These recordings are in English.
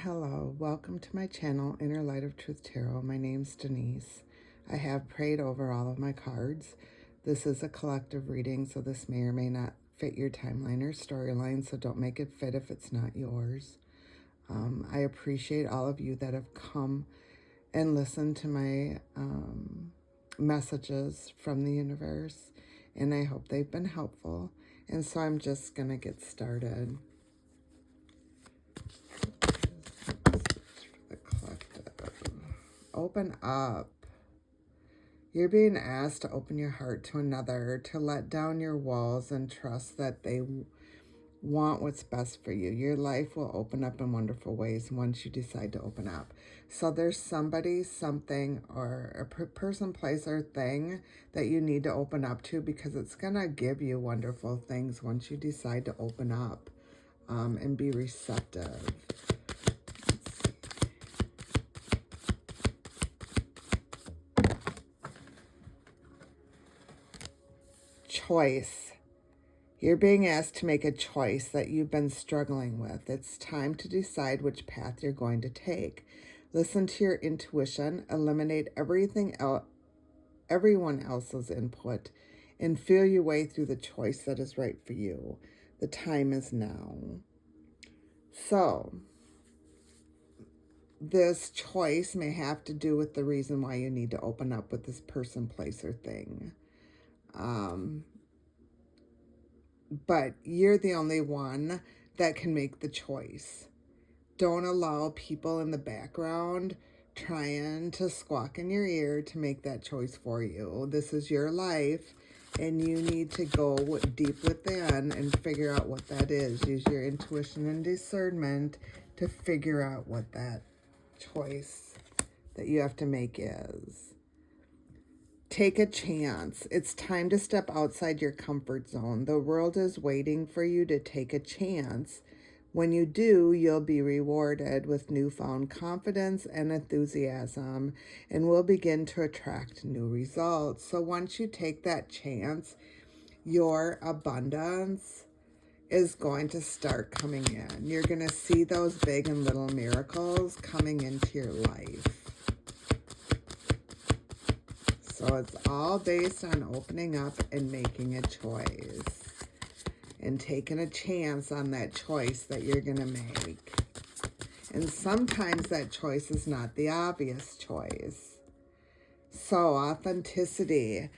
Hello, welcome to my channel, Inner Light of Truth Tarot. My name's Denise. I have prayed over all of my cards. This is a collective reading, so this may or may not fit your timeline or storyline, so don't make it fit if it's not yours. I appreciate all of you that have come and listened to my messages from the universe, and I hope they've been helpful. And so I'm just going to get started. Open up. You're being asked to open your heart to another, to let down your walls and trust that they want what's best for you. Your life will open up in wonderful ways once you decide to open up. So there's somebody, something, or a person, place, or thing that you need to open up to, because it's going to give you wonderful things once you decide to open up and be receptive. Choice. You're being asked to make a choice that you've been struggling with. It's time to decide which path you're going to take. Listen to your intuition, eliminate everyone else's input, and feel your way through the choice that is right for you. The time is now. So, this choice may have to do with the reason why you need to open up with this person, place, or thing. But you're the only one that can make the choice. Don't allow people in the background trying to squawk in your ear to make that choice for you. This is your life, and you need to go deep within and figure out what that is. Use your intuition and discernment to figure out what that choice that you have to make is. Take a chance. It's time to step outside your comfort zone. The world is waiting for you to take a chance. When you do, you'll be rewarded with newfound confidence and enthusiasm, and will begin to attract new results. So once you take that chance, your abundance is going to start coming in. You're going to see those big and little miracles coming into your life. So it's all based on opening up and making a choice and taking a chance on that choice that you're going to make. And sometimes that choice is not the obvious choice. So authenticity.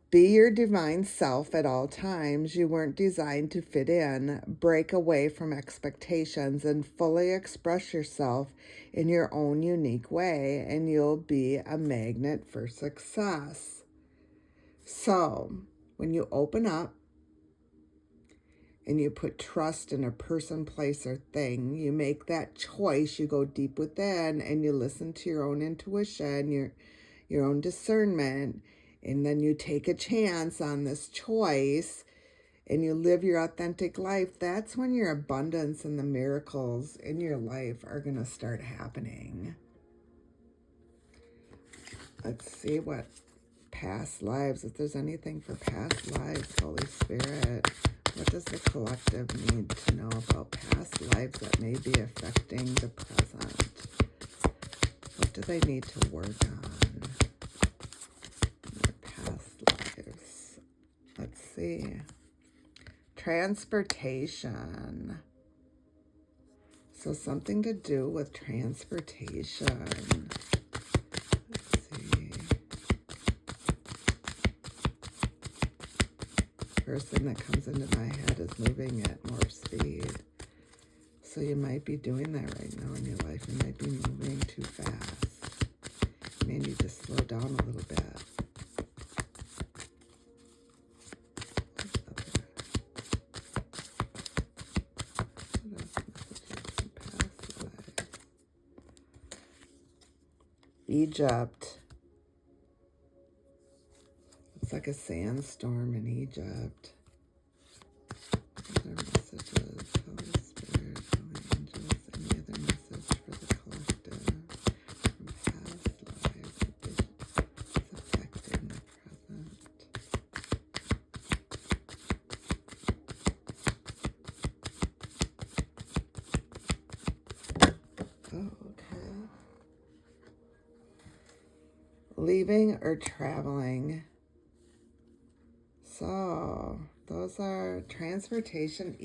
Be your divine self at all times. You weren't designed to fit in. Break away from expectations and fully express yourself in your own unique way, and you'll be a magnet for success. So, when you open up and you put trust in a person, place, or thing, you make that choice, you go deep within, and you listen to your own intuition, your own discernment, and then you take a chance on this choice and you live your authentic life. That's when your abundance and the miracles in your life are going to start happening. Let's see what past lives, if there's anything for past lives, Holy Spirit. What does the collective need to know about past lives that may be affecting the present? What do they need to work on? Let's see. Transportation. So something to do with transportation. Let's see. First thing that comes into my head is moving at more speed. So you might be doing that right now in your life. You might be moving too fast. You may need to slow down a little bit. Egypt. It's like a sandstorm in Egypt. Other messages, Holy Spirit, Holy Angels, any other message for the collective from past lives it's affecting the present. leaving or traveling. So those are transportation,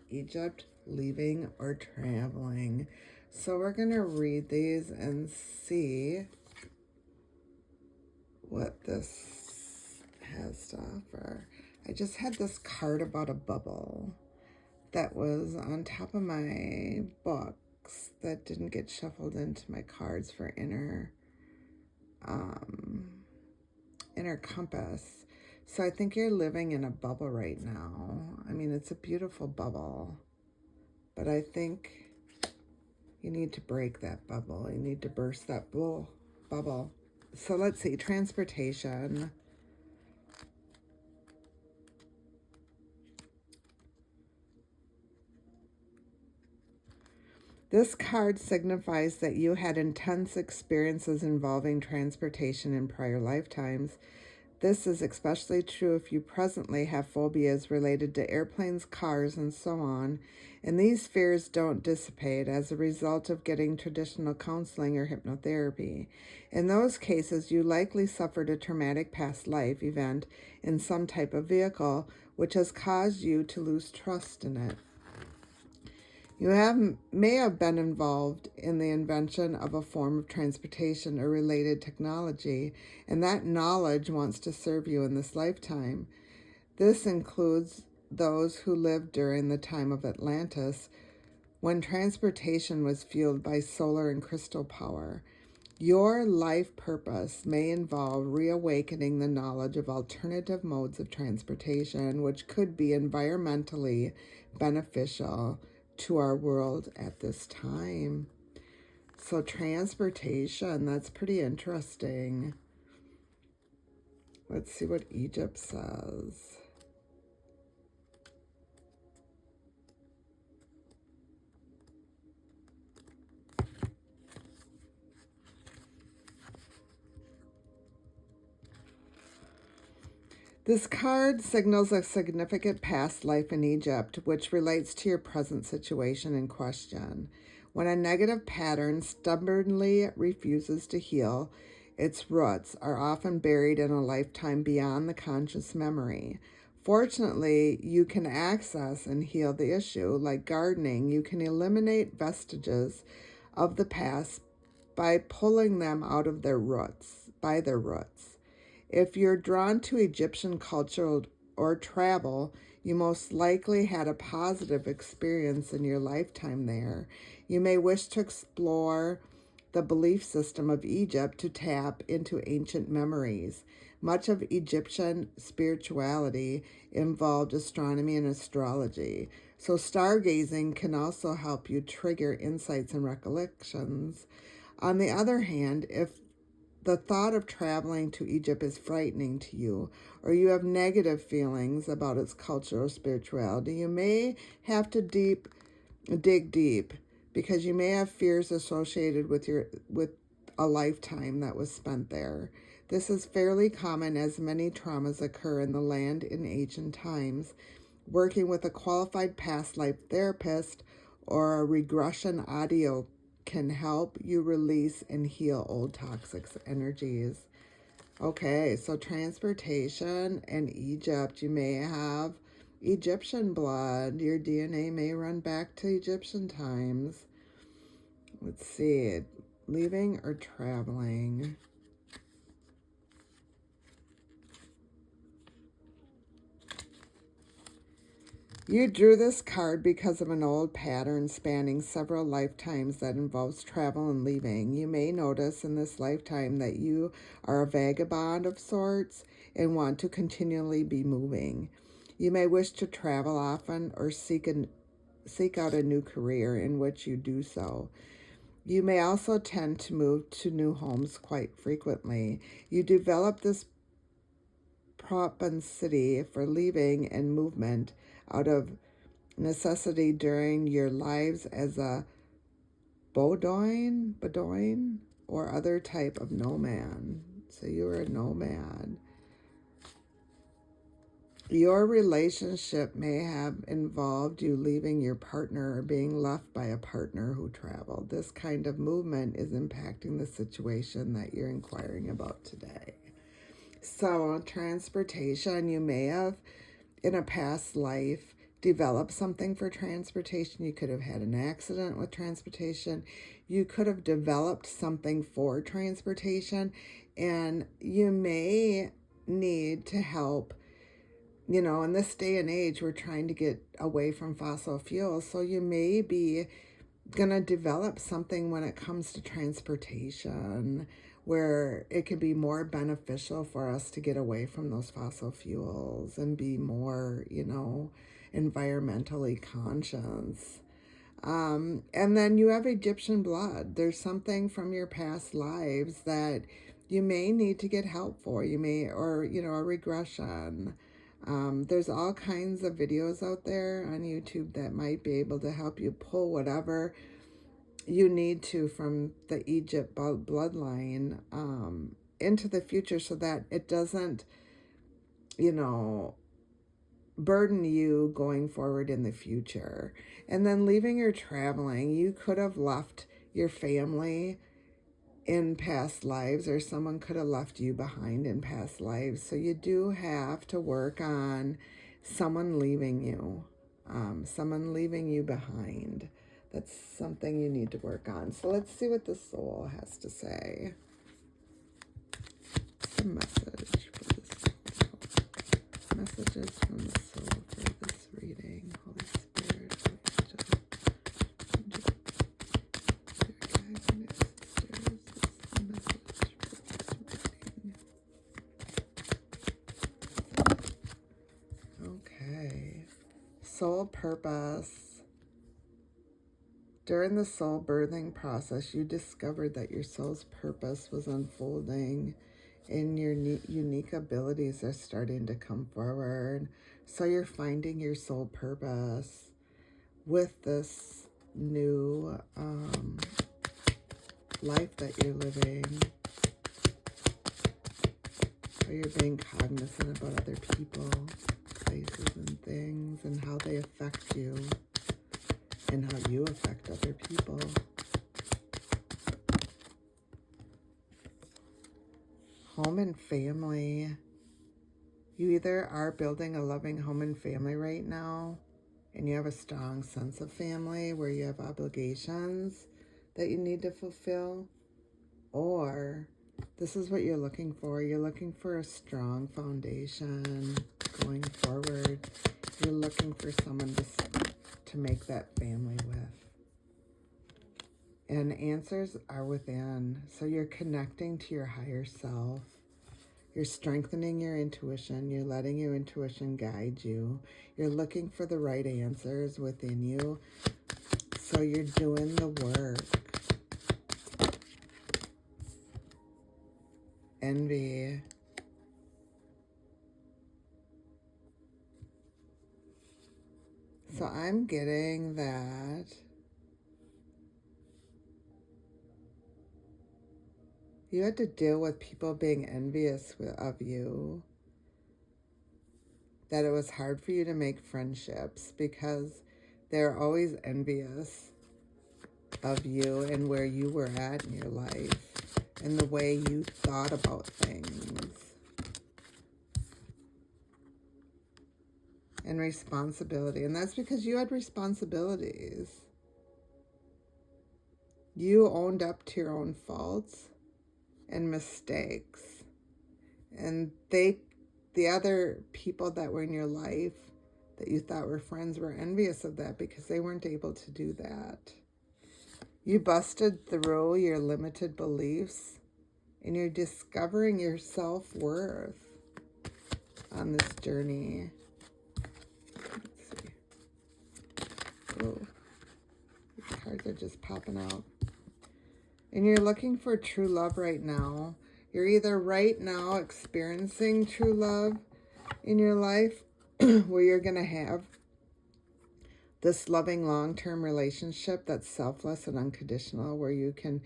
Egypt, leaving or traveling. So we're going to read these and see what this has to offer. I just had this card about a bubble that was on top of my books that didn't get shuffled into my cards for inner compass. So I think you're living in a bubble right now. I mean, it's a beautiful bubble, but I think you need to break that bubble. You need to burst that bubble. So let's see, transportation. This card signifies that you had intense experiences involving transportation in prior lifetimes. This is especially true if you presently have phobias related to airplanes, cars, and so on, and these fears don't dissipate as a result of getting traditional counseling or hypnotherapy. In those cases, you likely suffered a traumatic past life event in some type of vehicle, which has caused you to lose trust in it. You may have been involved in the invention of a form of transportation or related technology, and that knowledge wants to serve you in this lifetime. This includes those who lived during the time of Atlantis, when transportation was fueled by solar and crystal power. Your life purpose may involve reawakening the knowledge of alternative modes of transportation, which could be environmentally beneficial to our world at this time. So transportation, that's pretty interesting. Let's see what Egypt says. This card signals a significant past life in Egypt, which relates to your present situation in question. When a negative pattern stubbornly refuses to heal, its roots are often buried in a lifetime beyond the conscious memory. Fortunately, you can access and heal the issue. Like gardening, you can eliminate vestiges of the past by pulling them out of their roots, by their roots. If you're drawn to Egyptian culture or travel, you most likely had a positive experience in your lifetime there. You may wish to explore the belief system of Egypt to tap into ancient memories. Much of Egyptian spirituality involved astronomy and astrology. So stargazing can also help you trigger insights and recollections. On the other hand, if the thought of traveling to Egypt is frightening to you, or you have negative feelings about its culture or spirituality, you may have to dig deep, because you may have fears associated with a lifetime that was spent there. This is fairly common, as many traumas occur in the land in ancient times. Working with a qualified past life therapist or a regression audio can help you release and heal old toxic energies. Okay, so transportation and Egypt. You may have Egyptian blood. Your DNA may run back to Egyptian times. Let's see, leaving or traveling. You drew this card because of an old pattern spanning several lifetimes that involves travel and leaving. You may notice in this lifetime that you are a vagabond of sorts and want to continually be moving. You may wish to travel often or seek out a new career in which you do so. You may also tend to move to new homes quite frequently. You develop this propensity for leaving and movement out of necessity during your lives as a Bedouin, or other type of nomad. So you were a nomad. Your relationship may have involved you leaving your partner or being left by a partner who traveled. This kind of movement is impacting the situation that you're inquiring about today. So, transportation, you may have in a past life developed something for transportation. You could have had an accident with transportation. You could have developed something for transportation, and you may need to help. In this day and age, we're trying to get away from fossil fuels. So you may be going to develop something when it comes to transportation where it could be more beneficial for us to get away from those fossil fuels and be more, environmentally conscious. And then you have Egyptian blood. There's something from your past lives that you may need to get help for. You may, or, a regression. There's all kinds of videos out there on YouTube that might be able to help you pull whatever you need to from the Egypt bloodline into the future so that it doesn't, burden you going forward in the future. And then leaving or traveling, you could have left your family in past lives, or someone could have left you behind in past lives. So you do have to work on someone leaving you behind. That's something you need to work on. So let's see what the soul has to say. What's the message for this soul? Messages from the soul for this reading. Holy Spirit, okay. Soul purpose. During the soul birthing process, you discovered that your soul's purpose was unfolding and your unique abilities are starting to come forward. So you're finding your soul purpose with this new life that you're living. Or you're being cognizant about other people, places, and things, and how they affect you. And how you affect other people. Home and family. You either are building a loving home and family right now, and you have a strong sense of family where you have obligations that you need to fulfill, or this is what you're looking for. You're looking for a strong foundation going forward. You're looking for someone to make that family with. And answers are within. So you're connecting to your higher self. You're strengthening your intuition. You're letting your intuition guide you. You're looking for the right answers within you. So you're doing the work. Envy. So I'm getting that you had to deal with people being envious of you, that it was hard for you to make friendships because they're always envious of you and where you were at in your life and the way you thought about things. And responsibility. And that's because you had responsibilities. You owned up to your own faults and mistakes. And the other people that were in your life that you thought were friends were envious of that because they weren't able to do that. You busted through your limited beliefs and you're discovering your self-worth on this journey. Let's see. Oh, these cards are just popping out. And you're looking for true love right now. You're either right now experiencing true love in your life where you're going to have this loving long-term relationship that's selfless and unconditional, where you can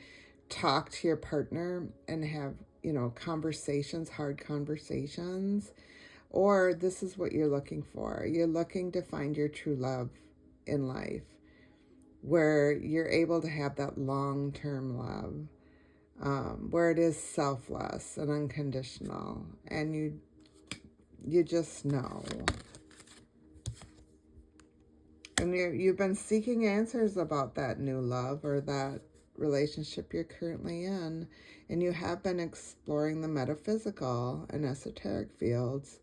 talk to your partner and have, conversations, hard conversations, Or this is what you're looking for. You're looking to find your true love in life, where you're able to have that long-term love, where it is selfless and unconditional, and you just know. And you've been seeking answers about that new love or that relationship you're currently in, and you have been exploring the metaphysical and esoteric fields.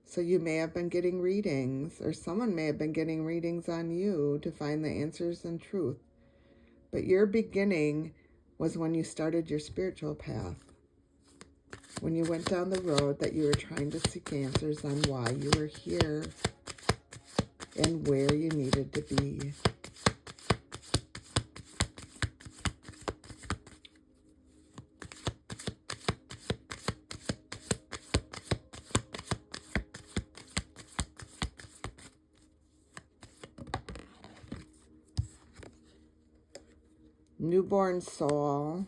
So you may have been getting readings, or someone may have been getting readings on you to find the answers and truth. But your beginning was when you started your spiritual path, when you went down the road that you were trying to seek answers on why you were here and where you needed to be. Newborn soul.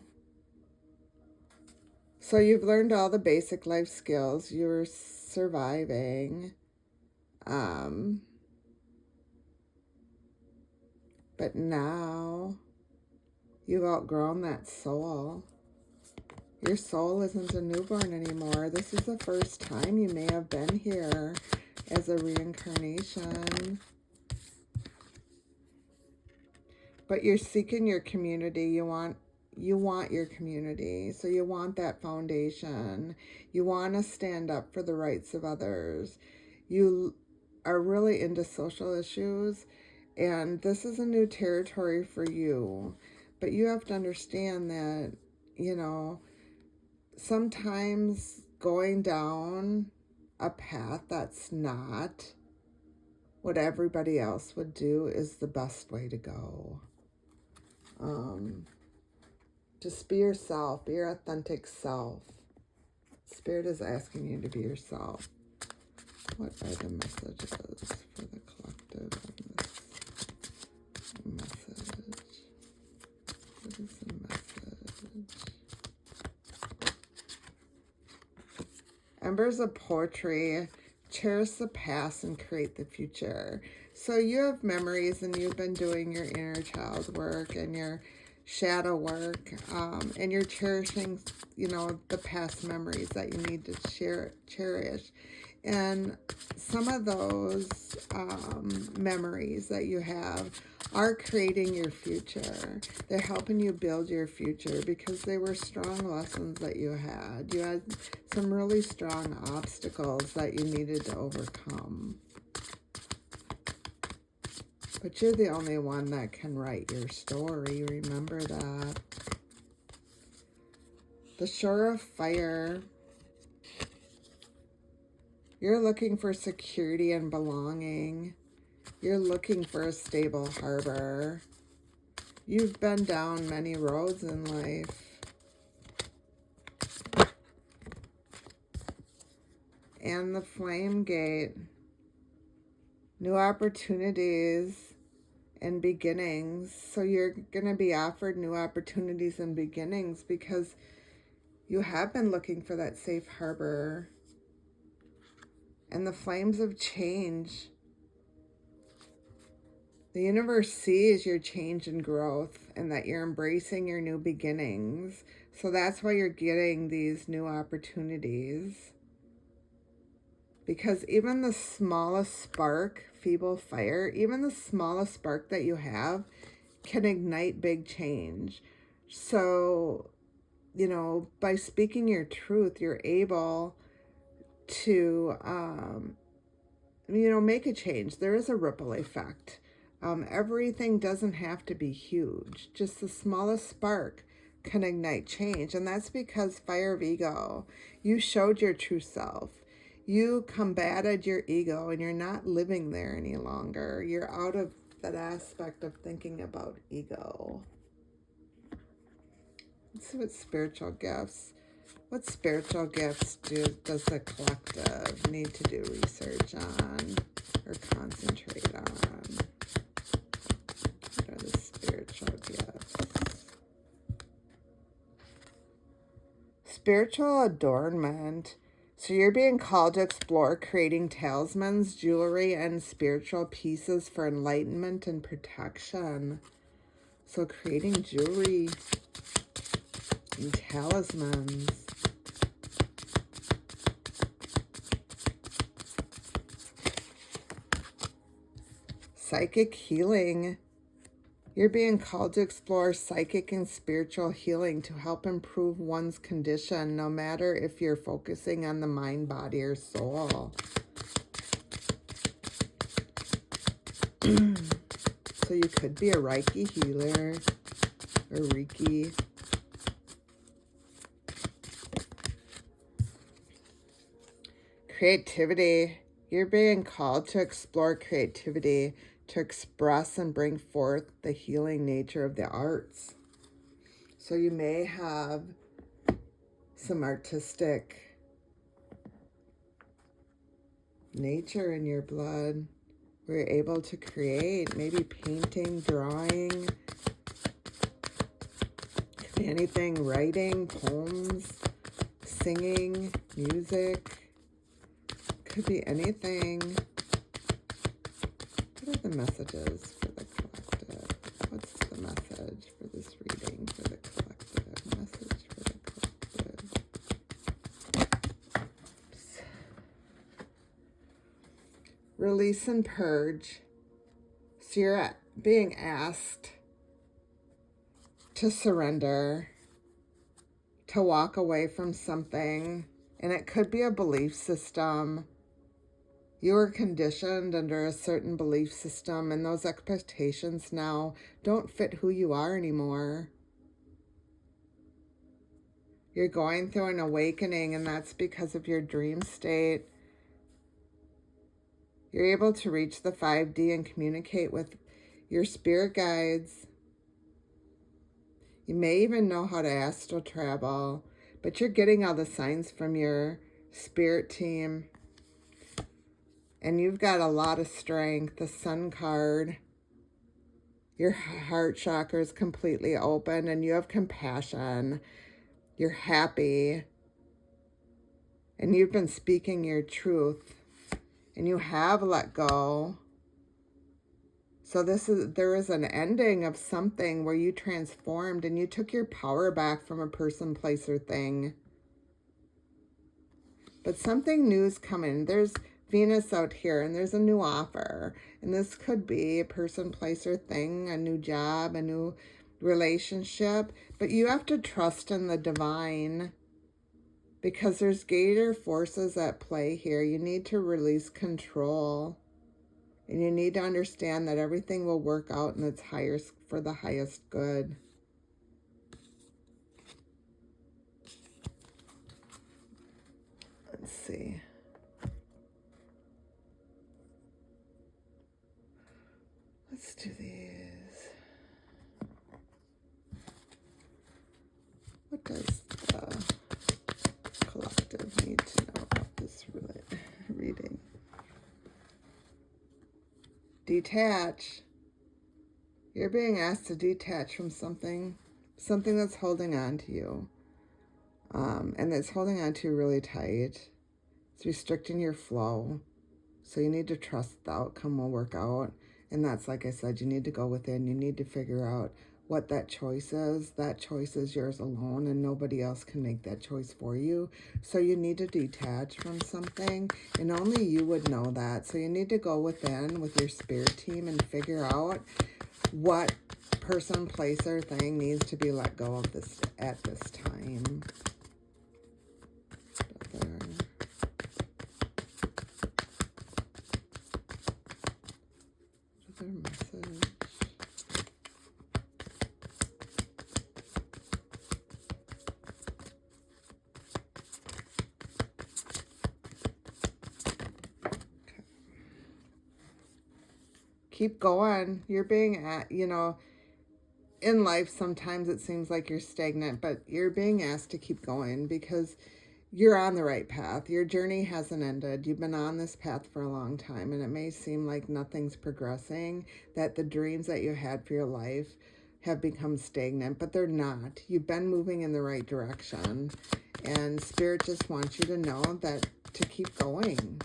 So you've learned all the basic life skills. You're surviving. But now you've outgrown that soul. Your soul isn't a newborn anymore. This is the first time you may have been here as a reincarnation. But you're seeking your community. You want your community. So you want that foundation. You want to stand up for the rights of others. You are really into social issues, and this is a new territory for you. But you have to understand that, sometimes going down a path that's not what everybody else would do is the best way to go. Just be yourself, be your authentic self. Spirit is asking you to be yourself. What are the messages for the collective on this message? What is the message? Embers of poetry. Cherish the past and create the future. So you have memories, and you've been doing your inner child work and your shadow work, and you're cherishing, the past memories that you need to cherish. And some of those memories that you have are creating your future. They're helping you build your future because they were strong lessons that you had. You had some really strong obstacles that you needed to overcome. But you're the only one that can write your story. Remember that. The Shore of Fire. You're looking for security and belonging. You're looking for a stable harbor. You've been down many roads in life. And the Flame Gate. New opportunities and beginnings. So you're going to be offered new opportunities and beginnings because you have been looking for that safe harbor. And the flames of change. The universe sees your change and growth and that you're embracing your new beginnings. So that's why you're getting these new opportunities. Because even the smallest spark, feeble fire, even the smallest spark that you have can ignite big change. So, by speaking your truth, you're able to, make a change. There is a ripple effect. Everything doesn't have to be huge. Just the smallest spark can ignite change. And that's because fire of ego, you showed your true self. You combated your ego and you're not living there any longer. You're out of that aspect of thinking about ego. Let's see what spiritual gifts does the collective need to do research on or concentrate on? What are the spiritual gifts? Spiritual adornment. So you're being called to explore creating talismans, jewelry, and spiritual pieces for enlightenment and protection. So creating jewelry and talismans. Psychic healing. You're being called to explore psychic and spiritual healing to help improve one's condition, no matter if you're focusing on the mind, body, or soul. So you could be a Reiki healer or Reiki. Creativity. You're being called to explore creativity, to express and bring forth the healing nature of the arts. So you may have some artistic nature in your blood where you're able to create, maybe painting, drawing, could be anything, writing, poems, singing, music, could be anything. What are the messages for the collective? What's the message for this reading for the collective? Message for the collective. Release and purge. So you're being asked to surrender, to walk away from something, and it could be a belief system. You were conditioned under a certain belief system, and those expectations now don't fit who you are anymore. You're going through an awakening, and that's because of your dream state. You're able to reach the 5D and communicate with your spirit guides. You may even know how to astral travel, but you're getting all the signs from your spirit team. And you've got a lot of strength. The Sun card. Your heart chakra is completely open and you have compassion. You're happy. And you've been speaking your truth. And you have let go. So there is an ending of something where you transformed and you took your power back from a person, place, or thing. But something new is coming. There's Venus out here, and there's a new offer. And this could be a person, place, or thing, a new job, a new relationship. But you have to trust in the divine because there's greater forces at play here. You need to release control. And you need to understand that everything will work out and it's highest for the highest good. Let's see. Let's do these. What does the collective need to know about this reading? Detach. You're being asked to detach from something that's holding on to you. And it's holding on to you really tight. It's restricting your flow. So you need to trust the outcome will work out. And that's, like I said, you need to go within. You need to figure out what that choice is. That choice is yours alone, and nobody else can make that choice for you. So you need to detach from something, and only you would know that. So you need to go within with your spirit team and figure out what person, place, or thing needs to be let go of this at this time. Message. Okay. Keep going. You're being in life sometimes it seems like you're stagnant, but you're being asked to keep going because you're on the right path. Your journey hasn't ended. You've been on this path for a long time, and it may seem like nothing's progressing, that the dreams that you had for your life have become stagnant, but they're not. You've been moving in the right direction, And Spirit just wants you to know that to keep going.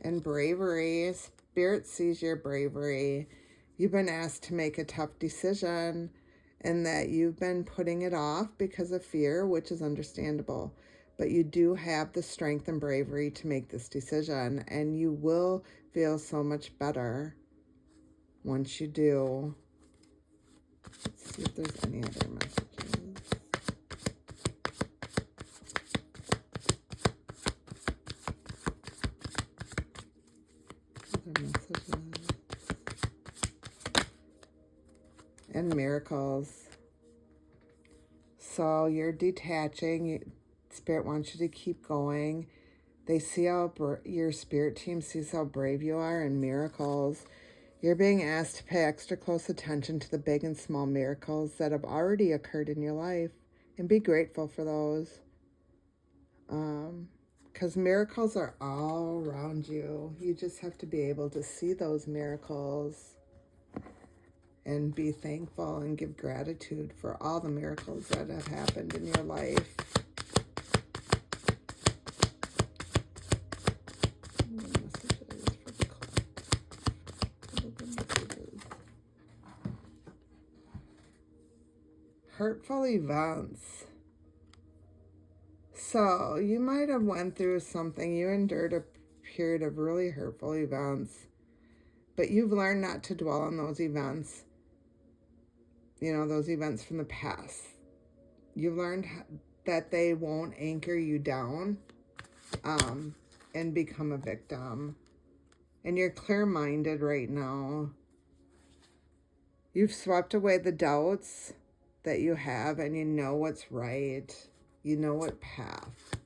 And bravery, Spirit sees your bravery. You've been asked to make a tough decision and that you've been putting it off because of fear, which is understandable. But you do have the strength and bravery to make this decision, and you will feel so much better once you do. Let's see if there's any other messages. Other messages. And miracles. So you're detaching. Spirit wants you to keep going. They see how your spirit team sees how brave you are, and miracles. You're being asked to pay extra close attention to the big and small miracles that have already occurred in your life and be grateful for those. Because miracles are all around you. You just have to be able to see those miracles and be thankful and give gratitude for all the miracles that have happened in your life. Hurtful events. So you might have went through something. You endured a period of really hurtful events, but you've learned not to dwell on those events. You know, those events from the past. You've learned that they won't anchor you down and become a victim. And you're clear-minded right now. You've swept away the doubts that you have, and you know what's right. You know what path.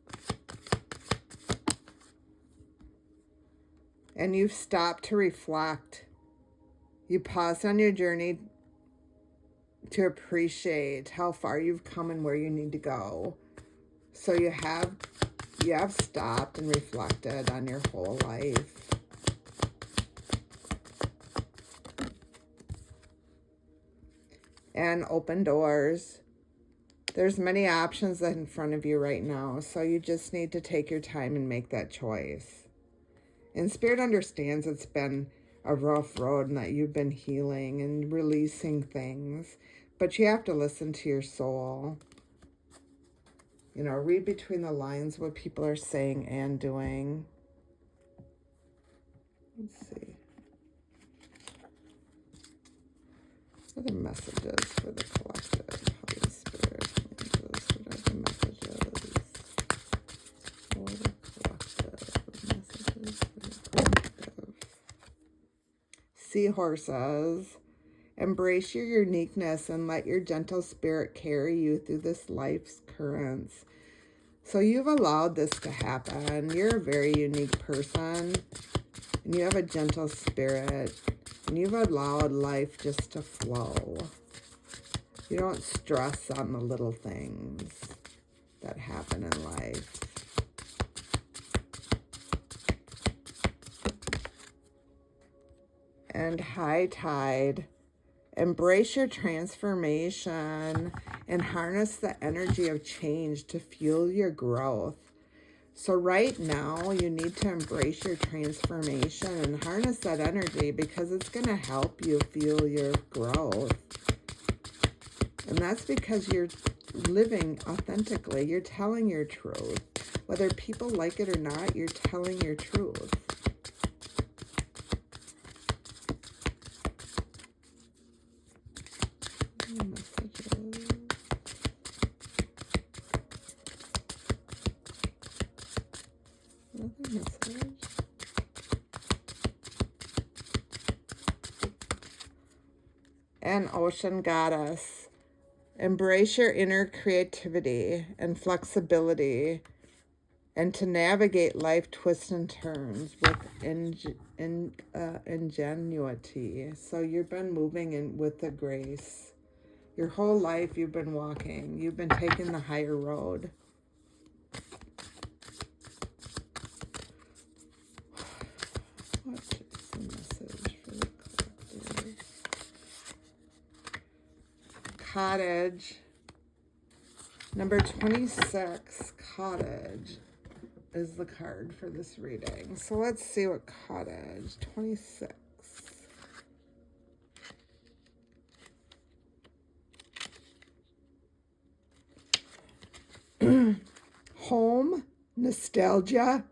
And you've stopped to reflect. You paused on your journey to appreciate how far you've come and where you need to go. So you have stopped and reflected on your whole life. And open doors. There's many options in front of you right now, so you just need to take your time and make that choice. And Spirit understands it's been a rough road and that you've been healing and releasing things, but you have to listen to your soul. You know, read between the lines what people are saying and doing. Let's see. What are the messages for the collective? Holy Spirit, what are the messages for the collective? Messages for the collective. Seahorses. Embrace your uniqueness and let your gentle spirit carry you through this life's currents. So you've allowed this to happen. You're a very unique person, and you have a gentle spirit, and you've allowed life just to flow. You don't stress on the little things that happen in life. And high tide. Embrace your transformation and harness the energy of change to fuel your growth. So right now, you need to embrace your transformation and harness that energy because it's going to help you fuel your growth. And that's because you're living authentically. You're telling your truth. Whether people like it or not, you're telling your truth. And Ocean Goddess. Embrace your inner creativity and flexibility and to navigate life twists and turns with ingenuity. So you've been moving in with the grace. Your whole life you've been walking. You've been taking the higher road. What is the message for the collective? Cottage. Number 26, Cottage, is the card for this reading. So let's see what Cottage, 26. Home, nostalgia,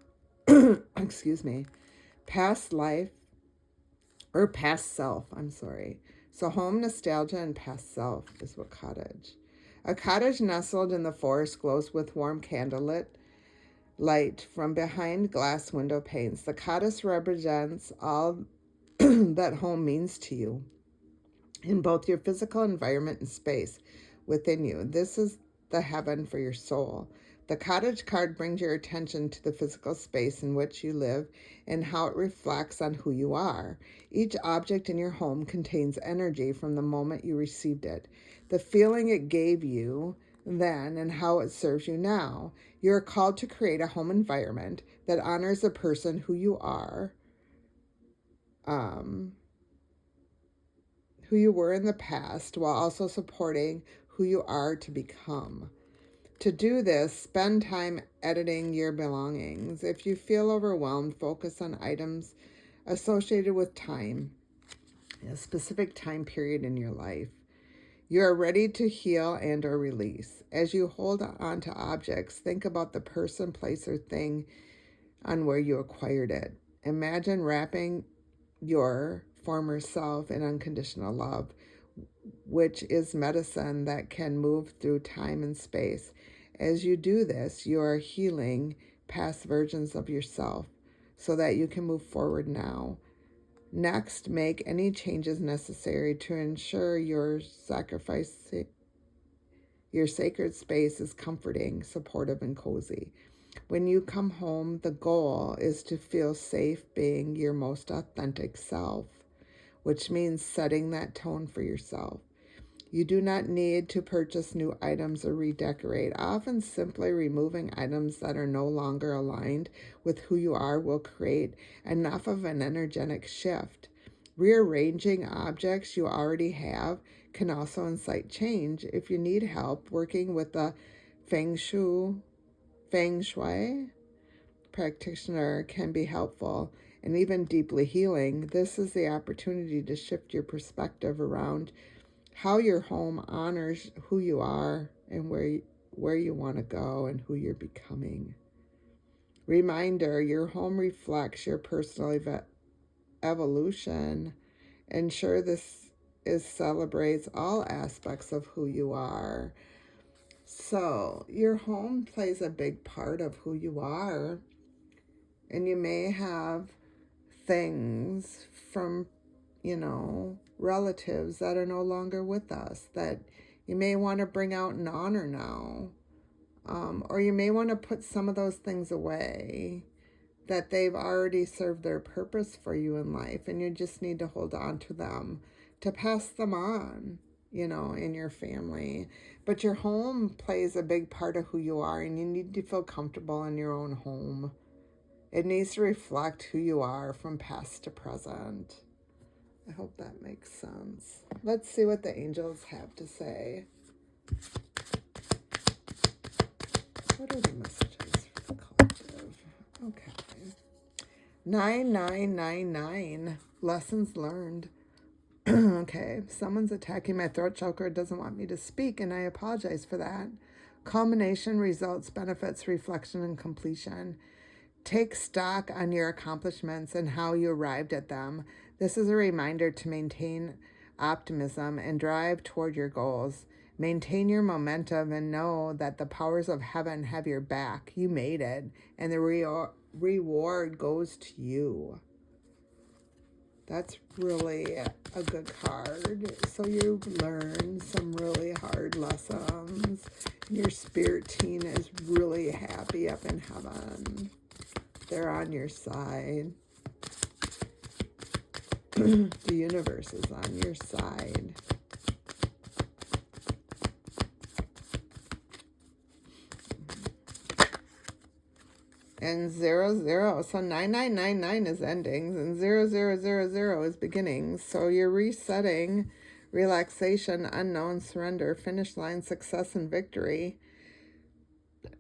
excuse me, past life, or past self, I'm sorry. So home, nostalgia, and past self is what Cottage. A cottage nestled in the forest glows with warm candlelit light from behind glass window panes. The cottage represents all that home means to you in both your physical environment and space within you. This is the heaven for your soul. The cottage card brings your attention to the physical space in which you live and how it reflects on who you are. Each object in your home contains energy from the moment you received it, the feeling it gave you then, and how it serves you now. You are called to create a home environment that honors the person who you are, who you were in the past, while also supporting who you are to become. To do this, spend time editing your belongings. If you feel overwhelmed, focus on items associated with time, a specific time period in your life. You are ready to heal and or release. As you hold on to objects, think about the person, place, or thing on where you acquired it. Imagine wrapping your former self in unconditional love, which is medicine that can move through time and space. As you do this, you are healing past versions of yourself so that you can move forward now. Next, make any changes necessary to ensure your sacred space is comforting, supportive, and cozy. When you come home, the goal is to feel safe being your most authentic self, which means setting that tone for yourself. You do not need to purchase new items or redecorate. Often simply removing items that are no longer aligned with who you are will create enough of an energetic shift. Rearranging objects you already have can also incite change. If you need help working with the Feng Shui practitioner can be helpful and even deeply healing. This is the opportunity to shift your perspective around how your home honors who you are and where you want to go and who you're becoming. Reminder, your home reflects your personal evolution. Ensure this celebrates all aspects of who you are. So your home plays a big part of who you are. And you may have things from, relatives that are no longer with us that you may want to bring out and honor now. Or you may want to put some of those things away that they've already served their purpose for you in life, and you just need to hold on to them to pass them on, in your family. But your home plays a big part of who you are, and you need to feel comfortable in your own home. It needs to reflect who you are from past to present. I hope that makes sense. Let's see what the angels have to say. What are the messages for the collective? Okay. 9999. Lessons learned. Okay. Someone's attacking my throat chakra, doesn't want me to speak, and I apologize for that. Culmination, results, benefits, reflection, and completion. Take stock on your accomplishments and how you arrived at them. This is a reminder to maintain optimism and drive toward your goals. Maintain your momentum and know that the powers of heaven have your back. You made it, and the reward goes to you. That's really a good card. So you learn some really hard lessons. Your spirit team is really happy up in heaven. They're on your side. The universe is on your side. And 00. So 9999 is endings and 0000 is beginnings. So you're resetting, relaxation, unknown, surrender, finish line, success, and victory.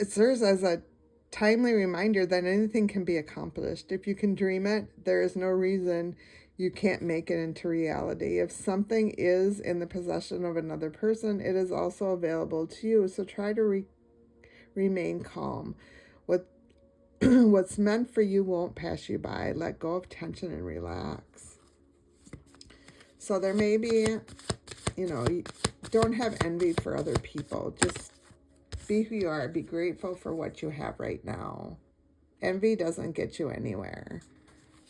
It serves as a timely reminder that anything can be accomplished. If you can dream it, there is no reason you can't make it into reality. If something is in the possession of another person, it is also available to you. So try to remain calm. What what's meant for you won't pass you by. Let go of tension and relax. So there may be, don't have envy for other people. Just be who you are. Be grateful for what you have right now. Envy doesn't get you anywhere.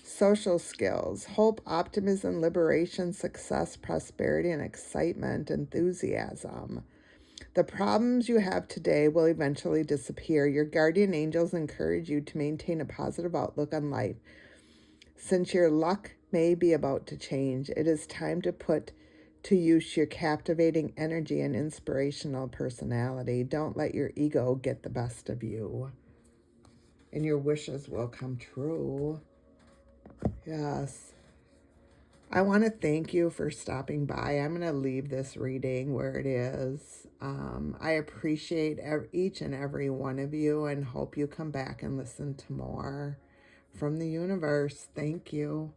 Social skills, hope, optimism, liberation, success, prosperity, and excitement, enthusiasm. The problems you have today will eventually disappear. Your guardian angels encourage you to maintain a positive outlook on life. Since your luck may be about to change, it is time to put to use your captivating energy and inspirational personality. Don't let your ego get the best of you, and your wishes will come true. Yes. I want to thank you for stopping by. I'm going to leave this reading where it is. I appreciate each and every one of you and hope you come back and listen to more from the universe. Thank you.